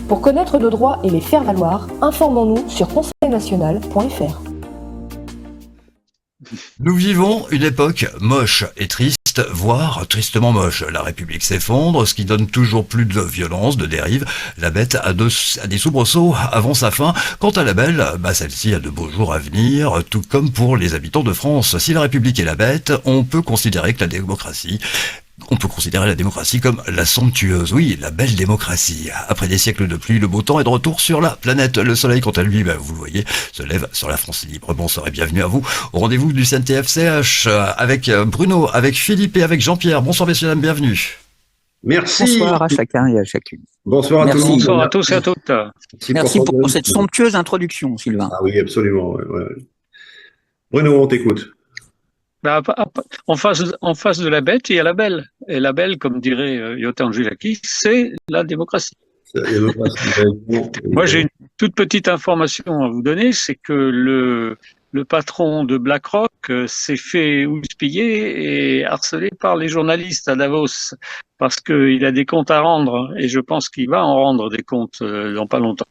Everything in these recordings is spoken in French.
Pour connaître nos droits et les faire valoir, informons-nous sur conseilnational.fr. Nous vivons une époque moche et triste, voire tristement moche. La République s'effondre, ce qui donne toujours plus de violence, de dérive. La bête a des soubresauts avant sa fin. Quant à la belle, celle-ci a de beaux jours à venir, tout comme pour les habitants de France. Si la République est la bête, on peut considérer la démocratie comme la somptueuse, oui, la belle démocratie. Après des siècles de pluie, le beau temps est de retour sur la planète. Le soleil, quant à lui, vous le voyez, se lève sur la France libre. Bonsoir et bienvenue à vous au rendez-vous du CNTF-CH avec Bruno, avec Philippe et avec Jean-Pierre. Bonsoir messieurs, dames, bienvenue. Merci. Bonsoir à chacun et à chacune. Bonsoir à tout le monde. Bonsoir à tous et à toutes. Merci pour cette somptueuse introduction, Sylvain. Ah oui, absolument. Ouais. Bruno, on t'écoute. En face de la bête, il y a la belle. Et la belle, comme dirait Yotan Angélaki, c'est la démocratie. Moi, j'ai une toute petite information à vous donner, c'est que le patron de BlackRock s'est fait houspiller et harcelé par les journalistes à Davos parce qu'il a des comptes à rendre et je pense qu'il va en rendre des comptes dans pas longtemps.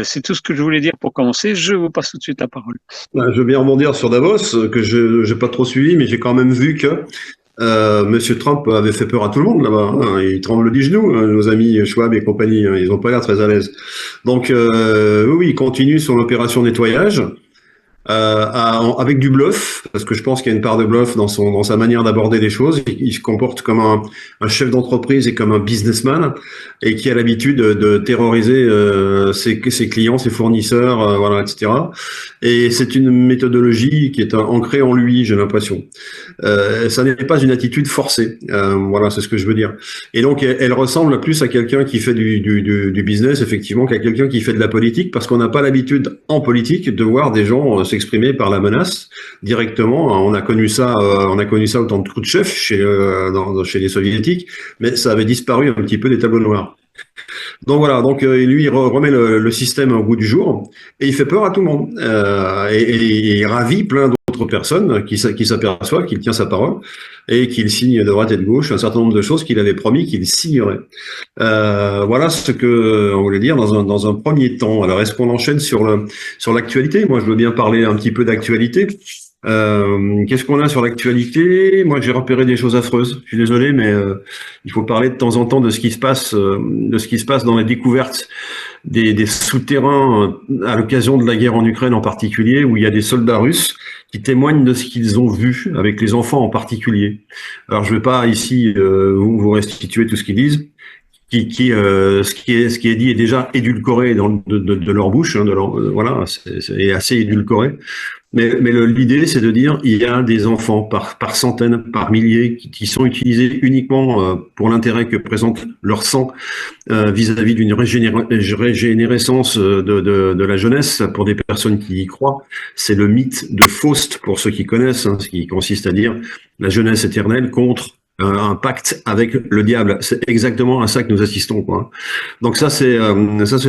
C'est tout ce que je voulais dire pour commencer. Je vous passe tout de suite la parole. Je veux bien rebondir sur Davos, que je n'ai pas trop suivi, mais j'ai quand même vu que Monsieur Trump avait fait peur à tout le monde là-bas. Il tremble du genou, nos amis Schwab et compagnie. Ils n'ont pas l'air très à l'aise. Donc oui, il continue son opération nettoyage. Avec du bluff, parce que je pense qu'il y a une part de bluff dans sa manière d'aborder les choses. Il se comporte comme un chef d'entreprise et comme un businessman, et qui a l'habitude de terroriser ses clients, ses fournisseurs, voilà, etc. Et c'est une méthodologie qui est ancrée en lui, j'ai l'impression. Ça n'est pas une attitude forcée. Voilà, c'est ce que je veux dire. Et donc, elle ressemble plus à quelqu'un qui fait du business, effectivement, qu'à quelqu'un qui fait de la politique, parce qu'on n'a pas l'habitude en politique de voir des gens s'exprimer par la menace directement. On a connu ça au temps de Khrouchtchev chez les soviétiques, mais ça avait disparu un petit peu des tableaux noirs. Donc voilà, lui il remet le système au goût du jour et il fait peur à tout le monde et il ravit plein d'autres personnes qui s'aperçoivent qu'il tient sa parole et qu'il signe de droite et de gauche un certain nombre de choses qu'il avait promis qu'il signerait. Voilà ce que on voulait dire dans un premier temps. Alors est-ce qu'on enchaîne sur l'actualité? Moi je veux bien parler un petit peu d'actualité. Qu'est-ce qu'on a sur l'actualité? Moi, j'ai repéré des choses affreuses. Je suis désolé, mais il faut parler de temps en temps de ce qui se passe dans les découvertes des souterrains à l'occasion de la guerre en Ukraine en particulier, où il y a des soldats russes qui témoignent de ce qu'ils ont vu, avec les enfants en particulier. Alors, je ne vais pas ici vous restituer tout ce qu'ils disent. Ce qui est dit est déjà édulcoré de leur bouche, voilà, c'est assez édulcoré. Mais l'idée, c'est de dire, il y a des enfants par centaines, par milliers, qui sont utilisés uniquement pour l'intérêt que présente leur sang vis-à-vis d'une régénérescence de la jeunesse pour des personnes qui y croient. C'est le mythe de Faust, pour ceux qui connaissent, ce qui consiste à dire la jeunesse éternelle contre un pacte avec le diable. C'est exactement à ça que nous assistons, quoi. Donc ça c'est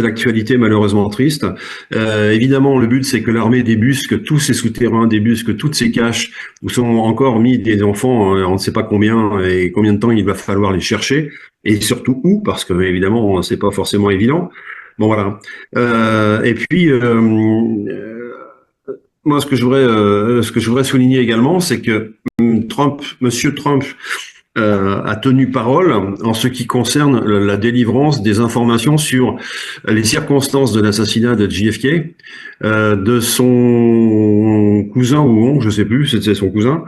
l'actualité malheureusement triste. Évidemment, le but c'est que l'armée débusque tous ces souterrains, débusque toutes ces caches où sont encore mis des enfants, on ne sait pas combien et combien de temps il va falloir les chercher, et surtout où, parce que évidemment c'est pas forcément évident. Bon voilà. Et puis moi ce que je voudrais souligner également, c'est que Monsieur Trump a tenu parole en ce qui concerne la délivrance des informations sur les circonstances de l'assassinat de JFK, de son cousin ou oncle, je sais plus, c'était son cousin,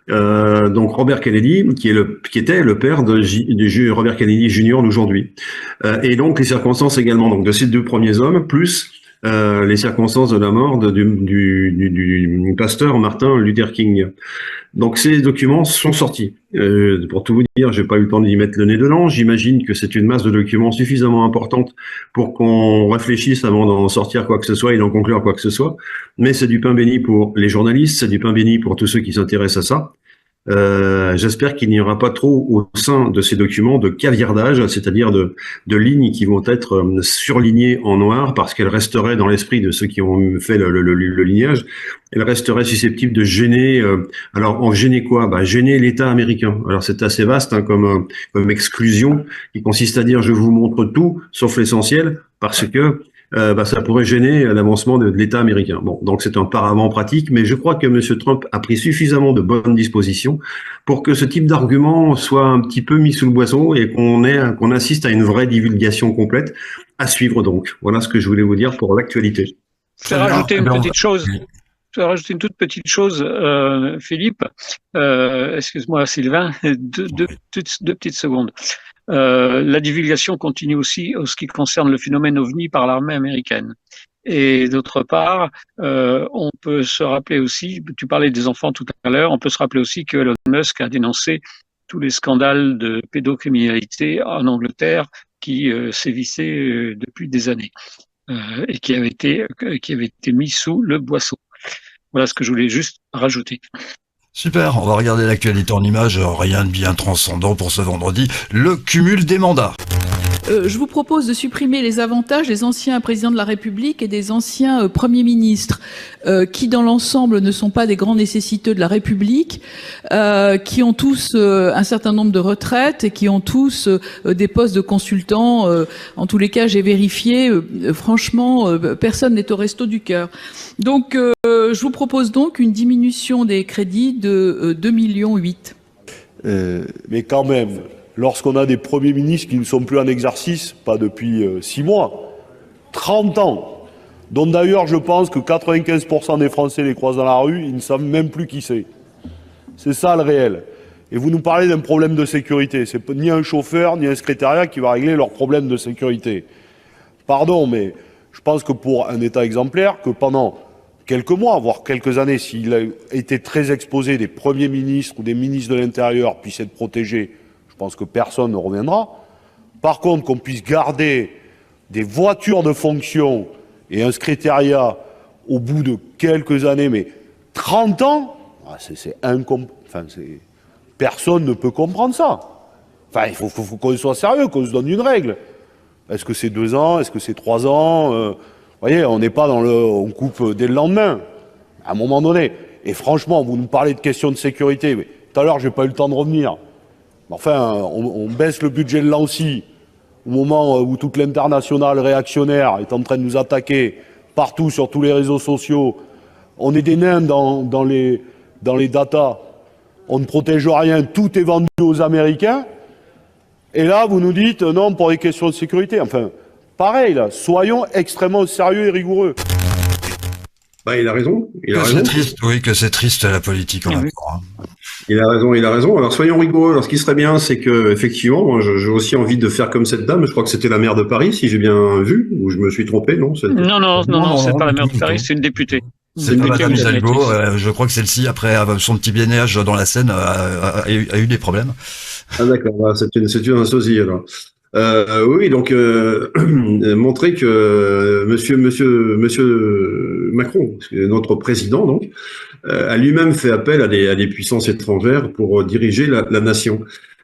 donc Robert Kennedy, qui était le père de Robert Kennedy Jr. d'aujourd'hui, et donc les circonstances également donc de ces deux premiers hommes, plus les circonstances de la mort du pasteur Martin Luther King. Donc ces documents sont sortis. Pour tout vous dire, j'ai pas eu le temps d'y mettre le nez dedans. J'imagine que c'est une masse de documents suffisamment importante pour qu'on réfléchisse avant d'en sortir quoi que ce soit et d'en conclure quoi que ce soit. Mais c'est du pain béni pour les journalistes, c'est du pain béni pour tous ceux qui s'intéressent à ça. J'espère qu'il n'y aura pas trop au sein de ces documents de caviardage, c'est-à-dire de lignes qui vont être surlignées en noir parce qu'elles resteraient dans l'esprit de ceux qui ont fait le lignage. Elles resteraient susceptibles de gêner. Alors, en gêner quoi? Gêner l'État américain. Alors, c'est assez vaste hein, comme exclusion qui consiste à dire je vous montre tout sauf l'essentiel parce que ça pourrait gêner l'avancement de l'État américain. Bon, donc c'est un paravent pratique, mais je crois que M. Trump a pris suffisamment de bonnes dispositions pour que ce type d'argument soit un petit peu mis sous le boisseau et qu'on assiste à une vraie divulgation complète à suivre donc. Voilà ce que je voulais vous dire pour l'actualité. Je vais rajouter une petite chose. Je vais rajouter une toute petite chose, Philippe. Excuse-moi, Sylvain, deux petites secondes. La divulgation continue aussi en ce qui concerne le phénomène OVNI par l'armée américaine. Et d'autre part, on peut se rappeler aussi, tu parlais des enfants tout à l'heure, on peut se rappeler aussi que Elon Musk a dénoncé tous les scandales de pédocriminalité en Angleterre qui sévissaient depuis des années et qui avaient été mis sous le boisseau. Voilà ce que je voulais juste rajouter. Super, on va regarder l'actualité en images, rien de bien transcendant pour ce vendredi, le cumul des mandats. Je vous propose de supprimer les avantages des anciens présidents de la République et des anciens premiers ministres, qui dans l'ensemble ne sont pas des grands nécessiteux de la République, qui ont tous un certain nombre de retraites et qui ont tous des postes de consultants. En tous les cas, j'ai vérifié, franchement, personne n'est au resto du cœur. Donc, je vous propose donc une diminution des crédits de 2,8 millions. Mais quand même, lorsqu'on a des premiers ministres qui ne sont plus en exercice, pas depuis 6 mois, 30 ans, dont d'ailleurs je pense que 95% des Français les croisent dans la rue, ils ne savent même plus qui c'est. C'est ça le réel. Et vous nous parlez d'un problème de sécurité. C'est ni un chauffeur, ni un secrétariat qui va régler leurs problèmes de sécurité. Pardon, mais je pense que pour un État exemplaire, que pendant quelques mois, voire quelques années, s'il a été très exposé, des premiers ministres ou des ministres de l'Intérieur puissent être protégés, je pense que personne ne reviendra. Par contre, qu'on puisse garder des voitures de fonction et un secrétariat au bout de quelques années, mais 30 ans, personne ne peut comprendre ça. Enfin, il faut qu'on soit sérieux, qu'on se donne une règle. Est-ce que c'est 2 ans? Est-ce que c'est 3 ans? Vous voyez, on n'est pas on coupe dès le lendemain, à un moment donné. Et franchement, vous nous parlez de questions de sécurité, mais tout à l'heure, j'ai pas eu le temps de revenir. Enfin, on baisse le budget de l'ANSSI au moment où toute l'internationale réactionnaire est en train de nous attaquer partout sur tous les réseaux sociaux. On est des nains dans les datas. On ne protège rien, tout est vendu aux Américains. Et là, vous nous dites non pour les questions de sécurité. Enfin, pareil, là, soyons extrêmement sérieux et rigoureux. Il a raison. C'est triste, oui, que c'est triste la politique en même temps. Il a raison. Alors soyons rigoureux. Alors ce qui serait bien, c'est que effectivement, moi, j'ai aussi envie de faire comme cette dame. Je crois que c'était la maire de Paris, si j'ai bien vu, ou je me suis trompé, non? Non, c'est pas la maire de Paris, c'est une députée. C'est pas Madame Hidalgo, je crois que celle-ci, après son petit bénéage dans la Seine, a eu des problèmes. Ah d'accord, c'est une sosie alors. Oui, donc montrer que Monsieur Macron, notre président, donc, a lui-même fait appel à des puissances étrangères pour diriger la nation.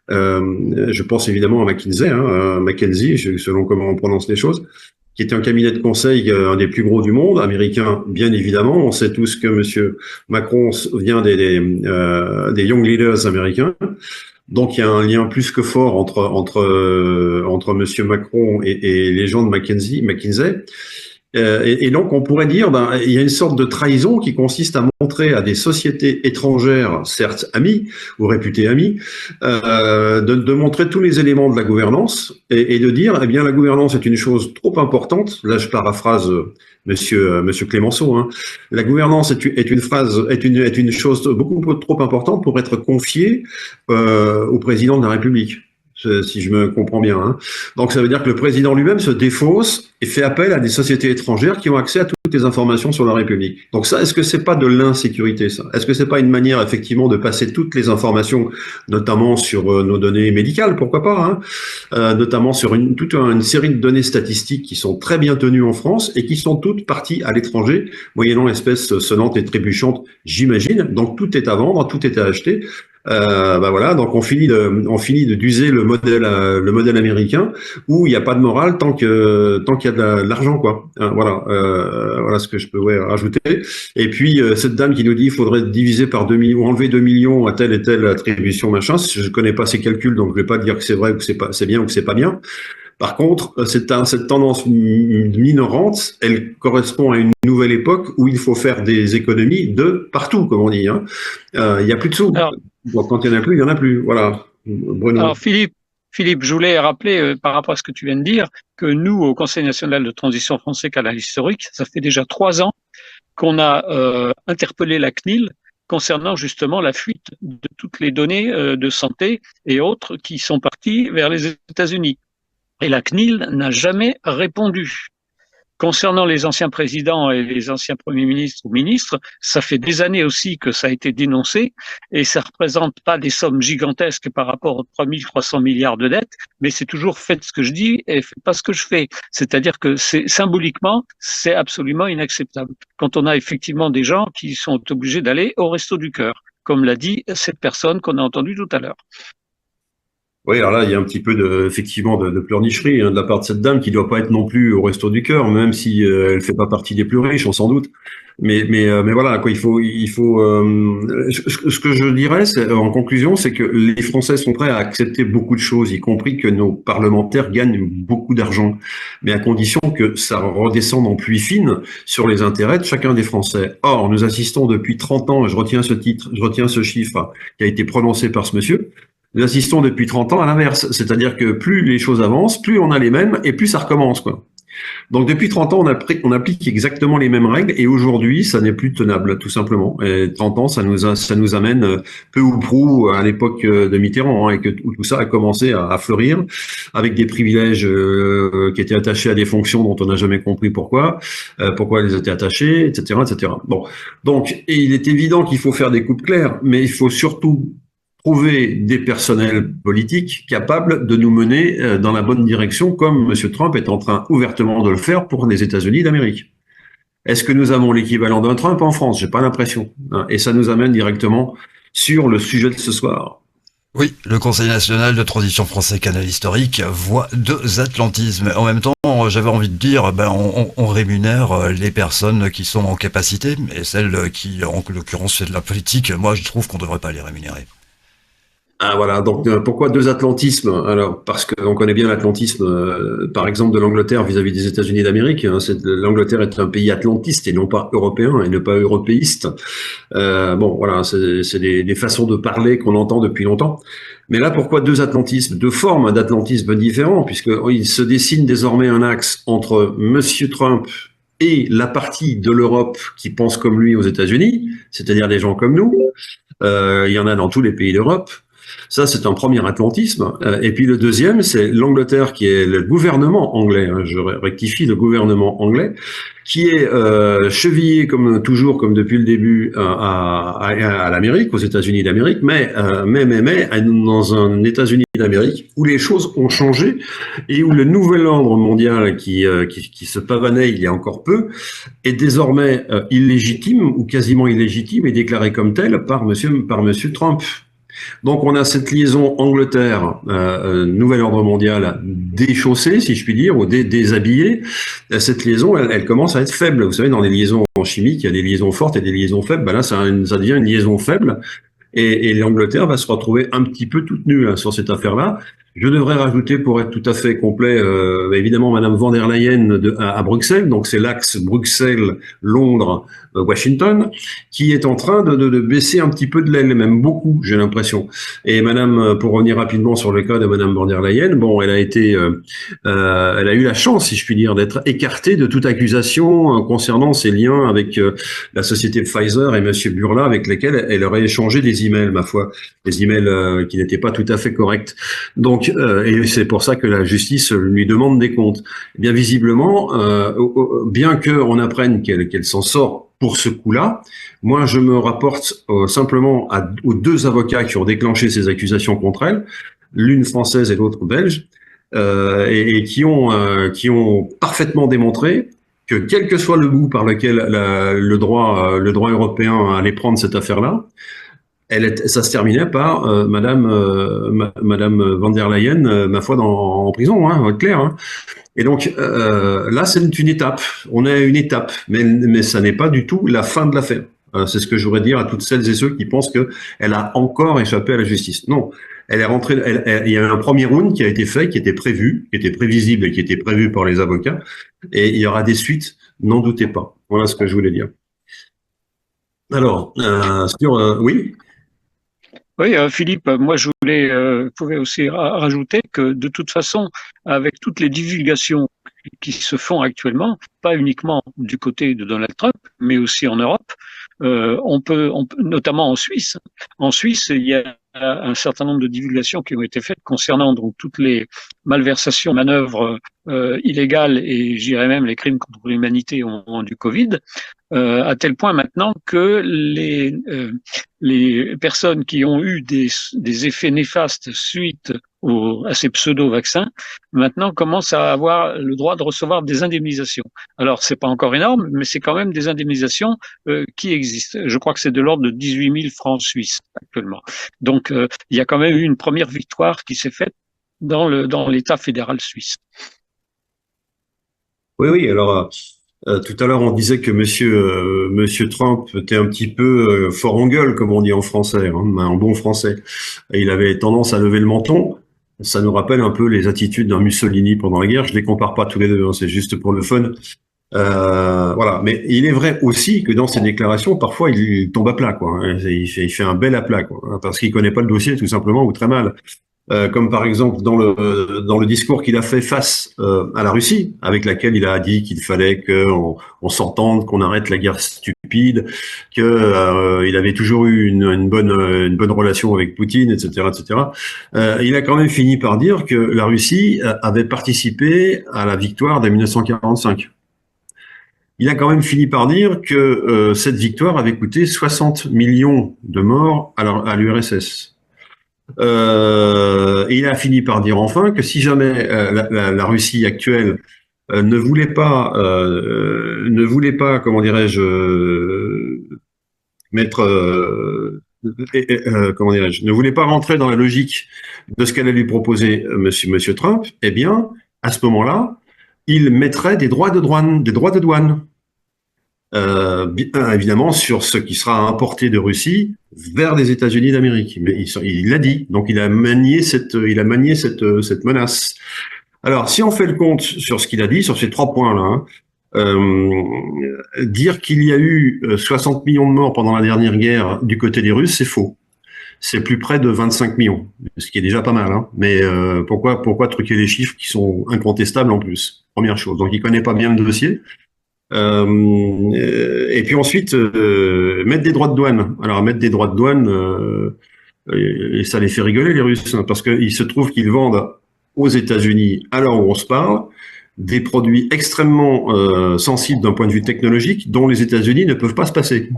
Je pense évidemment à McKinsey, McKinsey, selon comment on prononce les choses, qui était un cabinet de conseil, un des plus gros du monde, américain bien évidemment. On sait tous que Monsieur Macron vient des Young Leaders américains. Donc il y a un lien plus que fort entre Monsieur Macron et les gens de McKinsey. Et donc on pourrait dire, il y a une sorte de trahison qui consiste à montrer à des sociétés étrangères, certes amies ou réputées amies, de montrer tous les éléments de la gouvernance et de dire, eh bien la gouvernance est une chose trop importante. Là je paraphrase Monsieur Clémenceau. La gouvernance est une chose beaucoup trop importante pour être confiée au président de la République. Si je me comprends bien. Donc ça veut dire que le président lui-même se défausse et fait appel à des sociétés étrangères qui ont accès à toutes les informations sur la République. Donc ça, est-ce que c'est pas de l'insécurité, ça? Est-ce que c'est pas une manière effectivement de passer toutes les informations, notamment sur nos données médicales, pourquoi pas, notamment sur toute une série de données statistiques qui sont très bien tenues en France et qui sont toutes parties à l'étranger, moyennant espèces sonnantes et trébuchantes, j'imagine. Donc tout est à vendre, tout est à acheter. Bah voilà, donc on finit d'user le modèle américain où il n'y a pas de morale tant qu'il y a de l'argent, quoi. Voilà, voilà ce que je peux rajouter. Et puis cette dame qui nous dit qu'il faudrait diviser par 2 millions, enlever 2 millions à telle et telle attribution, machin. Je connais pas ces calculs, donc je vais pas dire que c'est vrai ou que c'est bien ou que c'est pas bien. Par contre, cette tendance minorante, elle correspond à une nouvelle époque où il faut faire des économies de partout, comme on dit. Hein. Il y a plus de sous. Alors, Donc, quand il y en a plus, il y en a plus. Voilà. Bruno. alors Philippe, je voulais rappeler par rapport à ce que tu viens de dire que nous, au Conseil national de transition français canal historique, ça fait déjà 3 ans qu'on a interpellé la CNIL concernant justement la fuite de toutes les données de santé et autres qui sont parties vers les États-Unis. Et la CNIL n'a jamais répondu. Concernant les anciens présidents et les anciens premiers ministres ou ministres, ça fait des années aussi que ça a été dénoncé et ça représente pas des sommes gigantesques par rapport aux 3300 milliards de dettes, mais c'est toujours faites ce que je dis et faites pas ce que je fais. C'est-à-dire que symboliquement, c'est absolument inacceptable. Quand on a effectivement des gens qui sont obligés d'aller au resto du cœur, comme l'a dit cette personne qu'on a entendue tout à l'heure. Oui, alors là, il y a un petit peu effectivement de pleurnicherie de la part de cette dame qui doit pas être non plus au resto du cœur, même si elle fait pas partie des plus riches, on s'en doute. Mais voilà, quoi, il faut. Ce que je dirais, en conclusion, c'est que les Français sont prêts à accepter beaucoup de choses, y compris que nos parlementaires gagnent beaucoup d'argent, mais à condition que ça redescende en pluie fine sur les intérêts de chacun des Français. Or, nous assistons depuis 30 ans, et je retiens ce chiffre qui a été prononcé par ce monsieur. Nous assistons depuis 30 ans à l'inverse, c'est-à-dire que plus les choses avancent, plus on a les mêmes et plus ça recommence, quoi. Donc depuis 30 ans, on applique exactement les mêmes règles et aujourd'hui, ça n'est plus tenable, tout simplement. Et 30 ans, ça nous amène peu ou prou à l'époque de Mitterrand, et où tout ça a commencé à fleurir avec des privilèges qui étaient attachés à des fonctions dont on n'a jamais compris pourquoi elles étaient attachées, etc., etc. Bon, donc et il est évident qu'il faut faire des coupes claires, mais il faut surtout trouver des personnels politiques capables de nous mener dans la bonne direction, comme M. Trump est en train ouvertement de le faire pour les États-Unis d'Amérique. Est-ce que nous avons l'équivalent d'un Trump en France? J'ai pas l'impression. Et ça nous amène directement sur le sujet de ce soir. Oui, le Conseil national de transition français canal historique voit 2 atlantismes. En même temps, j'avais envie de dire, on rémunère les personnes qui sont en capacité, et celles qui, en l'occurrence, fait de la politique, moi je trouve qu'on devrait pas les rémunérer. Ah voilà, donc pourquoi 2 atlantismes? Alors parce qu'on connaît bien l'atlantisme, par exemple de l'Angleterre vis-à-vis des États-Unis d'Amérique. L'Angleterre est un pays atlantiste et non pas européen et ne pas européiste. Bon voilà, c'est des façons de parler qu'on entend depuis longtemps. Mais là, pourquoi 2 atlantismes, 2 formes d'atlantisme différents, puisqu'il se dessine désormais un axe entre Monsieur Trump et la partie de l'Europe qui pense comme lui aux États-Unis, c'est-à-dire des gens comme nous. Il y en a dans tous les pays d'Europe. Ça, c'est un premier atlantisme. Et puis le deuxième, c'est l'Angleterre, qui est le gouvernement anglais, je rectifie, le gouvernement anglais, qui est chevillé comme toujours, comme depuis le début, à l'Amérique, aux États-Unis d'Amérique, mais dans un États-Unis d'Amérique où les choses ont changé et où le nouvel ordre mondial qui se pavanait il y a encore peu est désormais illégitime ou quasiment illégitime et déclaré comme tel par monsieur Trump. Donc on a cette liaison Angleterre, nouvel ordre mondial déchaussée, si je puis dire, ou déshabillée. Cette liaison, elle commence à être faible. Vous savez, dans les liaisons en chimie, il y a des liaisons fortes et des liaisons faibles. Ben là, ça devient une liaison faible. Et l'Angleterre va se retrouver un petit peu toute nue sur cette affaire-là. Je devrais rajouter, pour être tout à fait complet, évidemment, Madame von der Leyen à Bruxelles, donc c'est l'axe Bruxelles-Londres-Washington, qui est en train de baisser un petit peu de l'aile, même beaucoup, j'ai l'impression. Et Madame, pour revenir rapidement sur le cas de Madame von der Leyen, bon, elle a eu la chance, si je puis dire, d'être écartée de toute accusation concernant ses liens avec la société Pfizer et Monsieur Burla, avec lesquels elle aurait échangé des emails, ma foi, des emails qui n'étaient pas tout à fait corrects. Donc, et c'est pour ça que la justice lui demande des comptes. Eh bien, visiblement, bien qu'on apprenne qu'elle s'en sort pour ce coup-là, moi, je me rapporte simplement aux 2 avocats qui ont déclenché ces accusations contre elle, l'une française et l'autre belge, et qui ont parfaitement démontré que quel que soit le bout par lequel le droit européen allait prendre cette affaire-là, ça se terminait par Madame van der Leyen, ma foi, en prison, hein, clair. Hein. Et donc là, c'est une étape. On est à une étape, mais ça n'est pas du tout la fin de l'affaire. C'est ce que je voudrais dire à toutes celles et ceux qui pensent que elle a encore échappé à la justice. Non, elle est rentrée. Il y a eu un premier round qui a été fait, qui était prévu, qui était prévisible et qui était prévu par les avocats. Et il y aura des suites, n'en doutez pas. Voilà ce que je voulais dire. Alors, oui. Oui, Philippe, moi je pouvais aussi rajouter que de toute façon, avec toutes les divulgations qui se font actuellement, pas uniquement du côté de Donald Trump, mais aussi en Europe, on peut, notamment en Suisse. En Suisse, il y a un certain nombre de divulgations qui ont été faites concernant donc toutes les malversations, manœuvres illégales et j'irais même les crimes contre l'humanité au moment du Covid, à tel point maintenant que les personnes qui ont eu des effets néfastes suite à ces pseudo-vaccins, maintenant commencent à avoir le droit de recevoir des indemnisations. Alors, c'est pas encore énorme, mais c'est quand même des indemnisations qui existent. Je crois que c'est de l'ordre de 18 000 francs suisses actuellement. Donc, il y a quand même eu une première victoire qui s'est faite dans l'État fédéral suisse. Oui, oui. Alors, tout à l'heure, on disait que Monsieur Trump était un petit peu fort en gueule, comme on dit en français, hein, en bon français. Et il avait tendance à lever le menton. Ça nous rappelle un peu les attitudes d'un Mussolini pendant la guerre. Je les compare pas tous les deux, hein, c'est juste pour le fun. Voilà. Mais il est vrai aussi que dans ses déclarations, parfois, il tombe à plat, quoi. Il fait un bel à plat, quoi, hein, parce qu'il connaît pas le dossier, tout simplement, ou très mal. Comme par exemple dans le discours qu'il a fait face à la Russie, avec laquelle il a dit qu'il fallait qu'on s'entende, qu'on arrête la guerre stupide, que il avait toujours eu une bonne relation avec Poutine, etc., etc. Il a quand même fini par dire que la Russie avait participé à la victoire de 1945. Il a quand même fini par dire que cette victoire avait coûté 60 millions de morts à l'URSS. Et il a fini par dire enfin que si jamais la Russie actuelle ne voulait pas, comment dirais-je, mettre, comment dirais-je, ne voulait pas rentrer dans la logique de ce qu'allait lui proposer Monsieur Trump, eh bien, à ce moment-là, il mettrait des droits de douane. Évidemment sur ce qui sera importé de Russie vers les États-Unis d'Amérique. Mais il l'a dit, donc il a manié cette menace. Alors, si on fait le compte sur ce qu'il a dit, sur ces 3 points-là, dire qu'il y a eu 60 millions de morts pendant la dernière guerre du côté des Russes, c'est faux. C'est plus près de 25 millions, ce qui est déjà pas mal. Hein. Mais pourquoi truquer les chiffres qui sont incontestables en plus? Première chose. Donc, il connaît pas bien le dossier. Et puis ensuite, mettre des droits de douane. Alors, mettre des droits de douane, et ça les fait rigoler, les Russes, hein, parce qu'il se trouve qu'ils vendent aux États-Unis, à l'heure où on se parle, des produits extrêmement sensibles d'un point de vue technologique, dont les États-Unis ne peuvent pas se passer.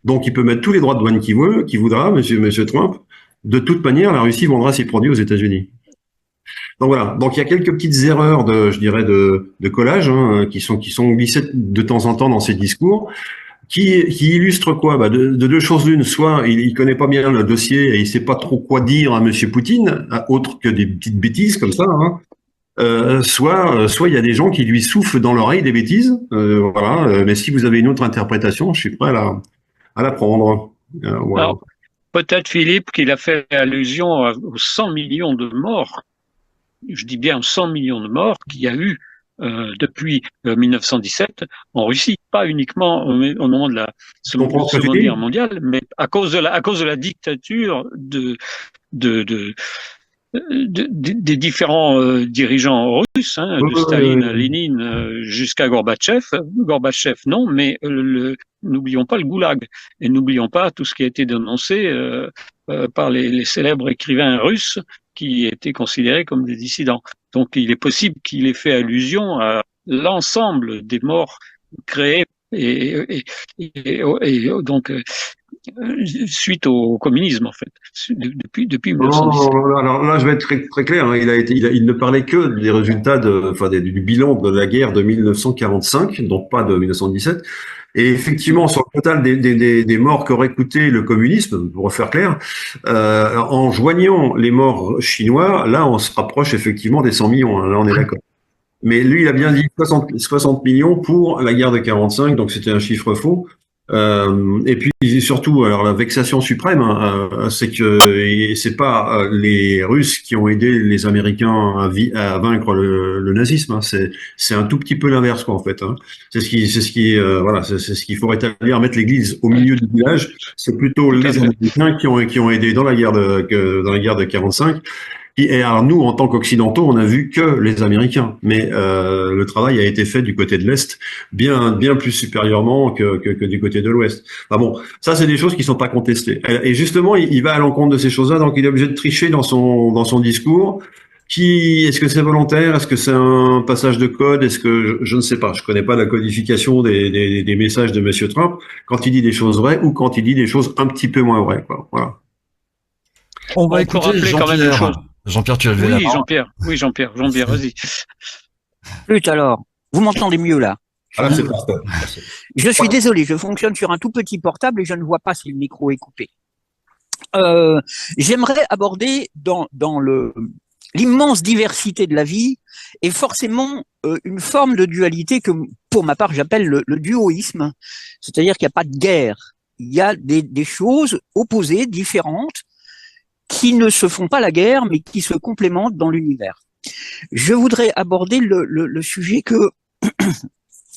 Donc, il peut mettre tous les droits de douane qu'il voudra, monsieur Trump. De toute manière, la Russie vendra ses produits aux États-Unis. Donc voilà. Donc il y a quelques petites erreurs de collage hein, qui sont glissées de temps en temps dans ces discours, qui illustrent quoi? De 2 choses l'une. Soit il connaît pas bien le dossier et il sait pas trop quoi dire à Monsieur Poutine, autre que des petites bêtises comme ça. Hein. Soit il y a des gens qui lui soufflent dans l'oreille des bêtises. Voilà. Mais si vous avez une autre interprétation, je suis prêt à la prendre. Voilà. Alors, peut-être Philippe qu'il a fait allusion aux 100 millions de morts. Je dis bien 100 millions de morts qu'il y a eu depuis 1917 en Russie, pas uniquement au moment de la Seconde Guerre mondiale, mais à cause de la dictature des différents dirigeants russes, hein, de Staline à Lénine jusqu'à Gorbatchev. Gorbatchev non, mais n'oublions pas le goulag et n'oublions pas tout ce qui a été dénoncé par les célèbres écrivains russes qui étaient considérés comme des dissidents. Donc il est possible qu'il ait fait allusion à l'ensemble des morts créées et donc suite au communisme en fait, depuis Non, non, 1917. non, alors là, je vais être très, très clair. Hein. Il ne parlait que des résultats du bilan de la guerre de 1945, donc pas de 1917. Et effectivement, sur le total des morts qu'aurait coûté le communisme, pour faire clair, en joignant les morts chinois, là, on se rapproche effectivement des 100 millions. Hein. Là, on est d'accord. Mais lui, il a bien dit 60 millions pour la guerre de 45, donc c'était un chiffre faux. Et puis surtout, alors la vexation suprême, hein, c'est que c'est pas les Russes qui ont aidé les Américains à vaincre le nazisme. Hein, c'est un tout petit peu l'inverse, quoi, en fait. Hein. Voilà, c'est ce qu'il faut rétablir, mettre l'église au milieu du village. C'est plutôt les Américains qui ont aidé dans la guerre de 45. Et alors nous, en tant qu'Occidentaux, on a vu que les Américains, mais le travail a été fait du côté de l'Est bien plus supérieurement que du côté de l'Ouest. Enfin bon, ça c'est des choses qui sont pas contestées. Et justement, il va à l'encontre de ces choses-là, donc il est obligé de tricher dans son discours. Est-ce que c'est volontaire? Est-ce que c'est un passage de code? Est-ce que je ne sais pas. Je connais pas la codification des messages de Monsieur Trump quand il dit des choses vraies ou quand il dit des choses un petit peu moins vraies, quoi. Voilà. On va peut écouter rappeler quand même une chose. Jean-Pierre, tu as levé la main. Jean-Pierre, vas-y. Flûte alors. Vous m'entendez mieux là? Ah, c'est parfait. Je suis désolé, je fonctionne sur un tout petit portable et je ne vois pas si le micro est coupé. J'aimerais aborder dans l'immense diversité de la vie et forcément une forme de dualité que pour ma part j'appelle le duoïsme, c'est-à-dire qu'il n'y a pas de guerre, il y a des choses opposées, différentes, qui ne se font pas la guerre mais qui se complémentent dans l'univers. Je voudrais aborder le sujet que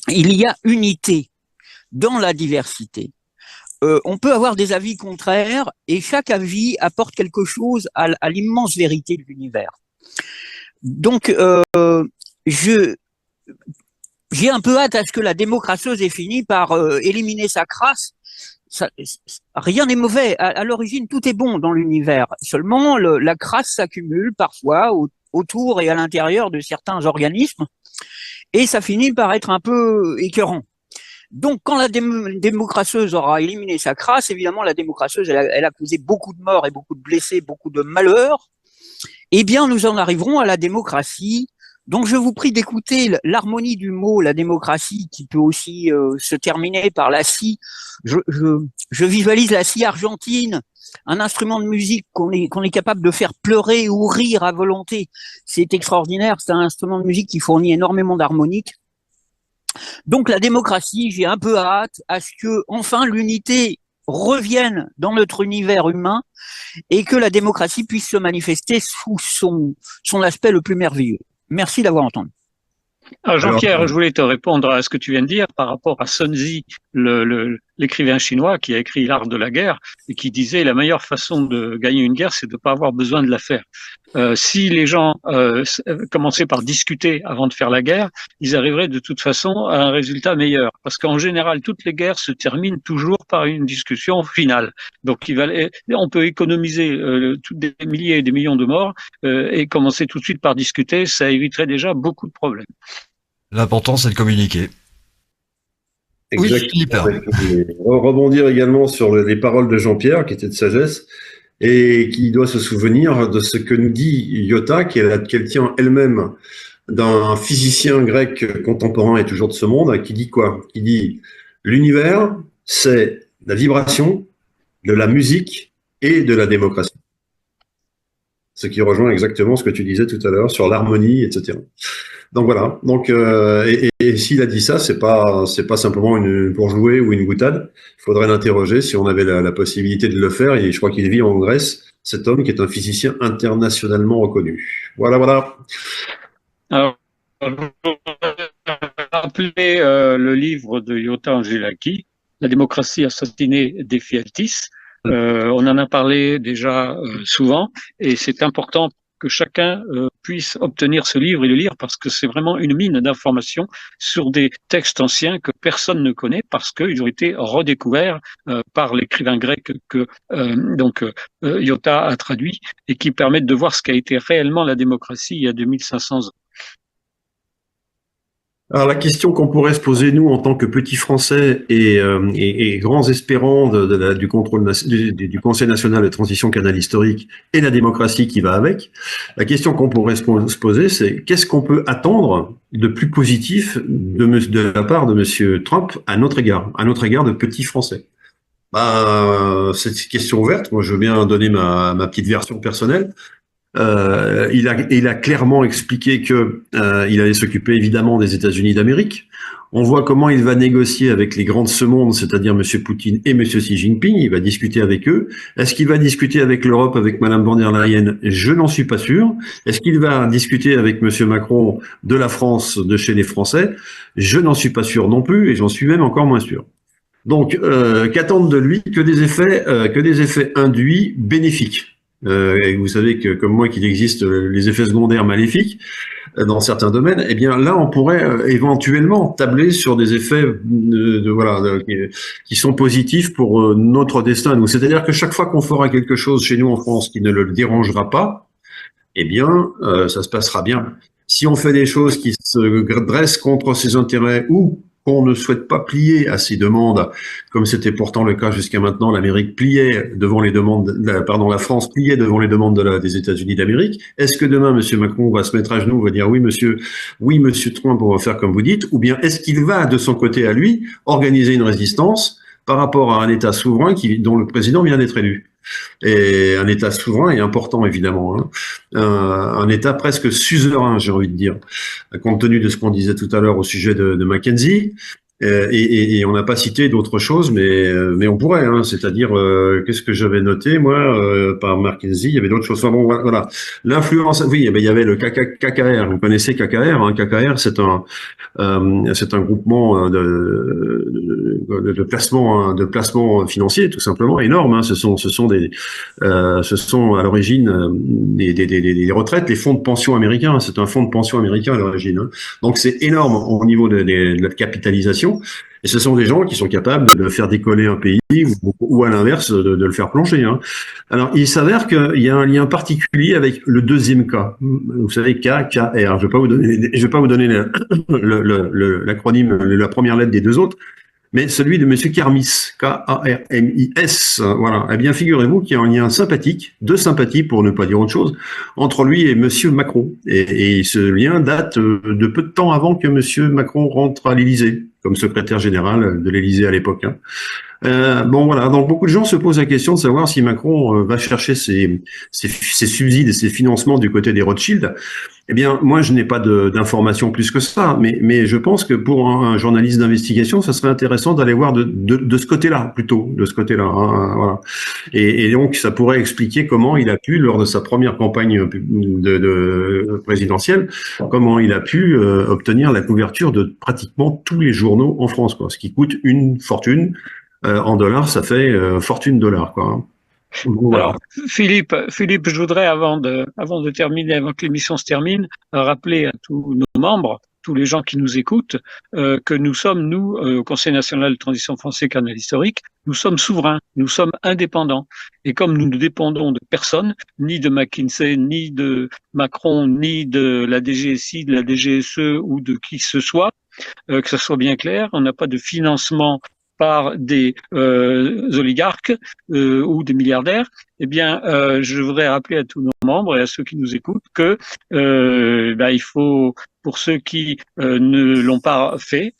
il y a unité dans la diversité. On peut avoir des avis contraires et chaque avis apporte quelque chose à l'immense vérité de l'univers. Donc, j'ai un peu hâte à ce que la démocrateuse ait fini par éliminer sa crasse. Rien n'est mauvais. À l'origine, tout est bon dans l'univers. Seulement, la crasse s'accumule parfois autour et à l'intérieur de certains organismes et ça finit par être un peu écœurant. Donc, quand la démocrateuse aura éliminé sa crasse, évidemment, la démocrateuse, elle a causé beaucoup de morts et beaucoup de blessés, beaucoup de malheurs. Eh bien, nous en arriverons à la démocratie. Donc, je vous prie d'écouter l'harmonie du mot, la démocratie, qui peut aussi se terminer par la scie. Je visualise la scie argentine, un instrument de musique qu'on est capable de faire pleurer ou rire à volonté. C'est extraordinaire. C'est un instrument de musique qui fournit énormément d'harmonique. Donc la démocratie, j'ai un peu hâte à ce que enfin l'unité revienne dans notre univers humain et que la démocratie puisse se manifester sous son aspect le plus merveilleux. Merci d'avoir entendu. Alors Jean-Pierre, je voulais te répondre à ce que tu viens de dire par rapport à Sun Tzu, l'écrivain chinois qui a écrit L'Art de la guerre et qui disait la meilleure façon de gagner une guerre, c'est de ne pas avoir besoin de la faire. Si les gens commençaient par discuter avant de faire la guerre, ils arriveraient de toute façon à un résultat meilleur. Parce qu'en général, toutes les guerres se terminent toujours par une discussion finale. Donc, on peut économiser des milliers et des millions de morts et commencer tout de suite par discuter. Ça éviterait déjà beaucoup de problèmes. L'important, c'est de communiquer. Exactement. Oui, rebondir également sur les paroles de Jean-Pierre, qui étaient de sagesse, et qui doit se souvenir de ce que nous dit Iota, qu'elle tient elle-même d'un physicien grec contemporain et toujours de ce monde, qui dit quoi? Qui dit l'univers, c'est la vibration de la musique et de la démocratie. Ce qui rejoint exactement ce que tu disais tout à l'heure sur l'harmonie, etc. Donc voilà. Donc et s'il a dit ça, c'est pas simplement pour jouer ou une boutade. Il faudrait l'interroger si on avait la possibilité de le faire. Et je crois qu'il vit en Grèce, cet homme qui est un physicien internationalement reconnu. Voilà. Alors, je voudrais rappeler le livre de Iota Angelaki, La démocratie assassinée des Fialtis. On en a parlé déjà souvent et c'est important que chacun puisse obtenir ce livre et le lire parce que c'est vraiment une mine d'informations sur des textes anciens que personne ne connaît parce qu'ils ont été redécouverts par l'écrivain grec que Iota a traduit et qui permettent de voir ce qu'a été réellement la démocratie il y a 2500 ans. Alors la question qu'on pourrait se poser nous en tant que petits Français et grands espérants du contrôle du Conseil national de transition canal historique et la démocratie qui va avec, la question qu'on pourrait se poser, c'est qu'est-ce qu'on peut attendre de plus positif de la part de Monsieur Trump à notre égard de petits Français. C'est une question ouverte. Moi, je veux bien donner ma petite version personnelle. Il a clairement expliqué que il allait s'occuper évidemment des États-Unis d'Amérique. On voit comment il va négocier avec les grands de ce monde, c'est-à-dire Monsieur Poutine et Monsieur Xi Jinping. Il va discuter avec eux. Est-ce qu'il va discuter avec l'Europe, avec Madame von der Leyen? Je n'en suis pas sûr. Est-ce qu'il va discuter avec Monsieur Macron de la France, de chez les Français? Je n'en suis pas sûr non plus, et j'en suis même encore moins sûr. Donc, qu'attendre de lui que des effets induits bénéfiques. Et vous savez que, comme moi, qu'il existe les effets secondaires maléfiques dans certains domaines. Eh bien, là, on pourrait éventuellement tabler sur des effets qui sont positifs pour notre destin. Nous, c'est-à-dire que chaque fois qu'on fera quelque chose chez nous en France qui ne le dérangera pas, eh bien, ça se passera bien. Si on fait des choses qui se dressent contre ses intérêts ou qu'on ne souhaite pas plier à ces demandes, comme c'était pourtant le cas jusqu'à maintenant, l'Amérique pliait devant les demandes, la France pliait devant les demandes des États-Unis d'Amérique. Est-ce que demain, Monsieur Macron va se mettre à genoux, va dire oui, Monsieur Trump, on va faire comme vous dites, ou bien est-ce qu'il va, de son côté à lui, organiser une résistance par rapport à un État souverain dont le président vient d'être élu? Et un État souverain et important, évidemment, hein. Un État presque suzerain, j'ai envie de dire, compte tenu de ce qu'on disait tout à l'heure au sujet de Mackenzie. Et on n'a pas cité d'autres choses, mais on pourrait, hein, c'est-à-dire, qu'est-ce que j'avais noté, moi, par Mackenzie, il y avait d'autres choses. Enfin bon, voilà. L'influence, oui, il y avait le KKR, vous connaissez KKR, hein, KKR, c'est un groupement de placement financier, tout simplement, énorme, hein. Ce sont à l'origine des retraites, les fonds de pension américains, c'est un fonds de pension américain à l'origine, hein. Donc c'est énorme au niveau de la capitalisation. Et ce sont des gens qui sont capables de faire décoller un pays ou à l'inverse de le faire plonger, hein. Alors il s'avère qu'il y a un lien particulier avec le deuxième cas. Vous savez, KKR. Je vais pas vous donner l'acronyme, la première lettre des deux autres, mais celui de Monsieur Karmis, K-A-R-M-I-S. Voilà. Eh bien, figurez-vous qu'il y a un lien sympathique, de sympathie pour ne pas dire autre chose, entre lui et Monsieur Macron. Et ce lien date de peu de temps avant que Monsieur Macron rentre à l'Élysée, comme secrétaire général de l'Élysée à l'époque, hein. Bon voilà, donc beaucoup de gens se posent la question de savoir si Macron va chercher ses subsides et ses financements du côté des Rothschild. Eh bien, moi, je n'ai pas d'informations plus que ça, mais je pense que pour un journaliste d'investigation, ça serait intéressant d'aller voir de ce côté-là, plutôt, de ce côté-là, hein, voilà. Et donc, ça pourrait expliquer comment il a pu, lors de sa première campagne présidentielle, comment il a pu obtenir la couverture de pratiquement tous les journaux en France, quoi, ce qui coûte une fortune. En dollars, ça fait fortune dollars, quoi. Voilà. Alors, Philippe, je voudrais, avant de terminer, avant que l'émission se termine, rappeler à tous nos membres, tous les gens qui nous écoutent, que nous sommes, au Conseil national de transition français canal historique, nous sommes souverains, nous sommes indépendants. Et comme nous ne dépendons de personne, ni de McKinsey, ni de Macron, ni de la DGSI, de la DGSE ou de qui que ce soit bien clair, on n'a pas de financement par des oligarques ou des milliardaires, eh bien, je voudrais rappeler à tous nos membres et à ceux qui nous écoutent que il faut, pour ceux qui ne l'ont pas fait,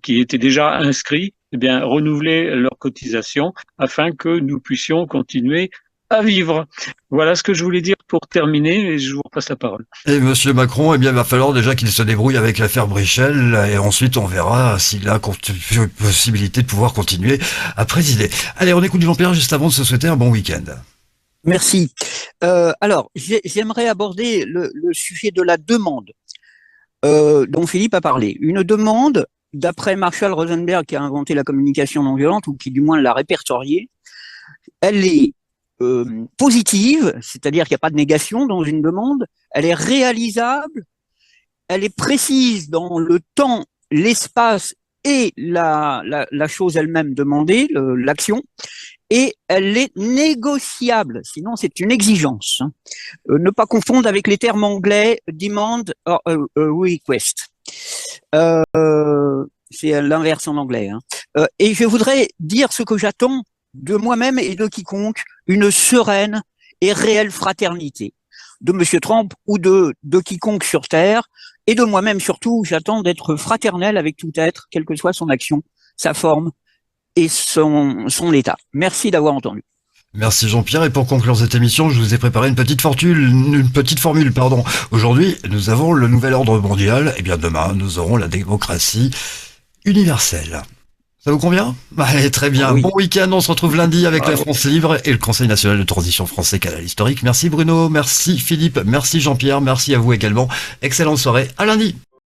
qui étaient déjà inscrits, eh bien, renouveler leur cotisation afin que nous puissions continuer à vivre. Voilà ce que je voulais dire pour terminer et je vous repasse la parole. Et Monsieur Macron, eh bien, il va falloir déjà qu'il se débrouille avec l'affaire Brichel et ensuite on verra s'il a possibilité de pouvoir continuer à présider. Allez, on écoute Jean-Pierre juste avant de se souhaiter un bon week-end. Merci. Alors, j'aimerais aborder le sujet de la demande dont Philippe a parlé. Une demande, d'après Marshall Rosenberg qui a inventé la communication non violente ou qui du moins l'a répertoriée, elle est positive, c'est-à-dire qu'il n'y a pas de négation dans une demande, elle est réalisable, elle est précise dans le temps, l'espace et la chose elle-même demandée, l'action, et elle est négociable, sinon c'est une exigence. Ne pas confondre avec les termes anglais demand or request. C'est l'inverse en anglais. Hein. Et je voudrais dire ce que j'attends de moi-même et de quiconque, une sereine et réelle fraternité. De Monsieur Trump ou de quiconque sur Terre, et de moi-même surtout, j'attends d'être fraternel avec tout être, quelle que soit son action, sa forme et son état. Merci d'avoir entendu. Merci Jean-Pierre, et pour conclure cette émission, je vous ai préparé une petite formule. Aujourd'hui, nous avons le nouvel ordre mondial, et bien demain, nous aurons la démocratie universelle. Ça vous convient? Allez, très bien. Oui. Bon week-end, on se retrouve lundi avec la France Libre et le Conseil national de transition français Canal Historique. Merci Bruno, merci Philippe, merci Jean-Pierre, merci à vous également. Excellente soirée, à lundi.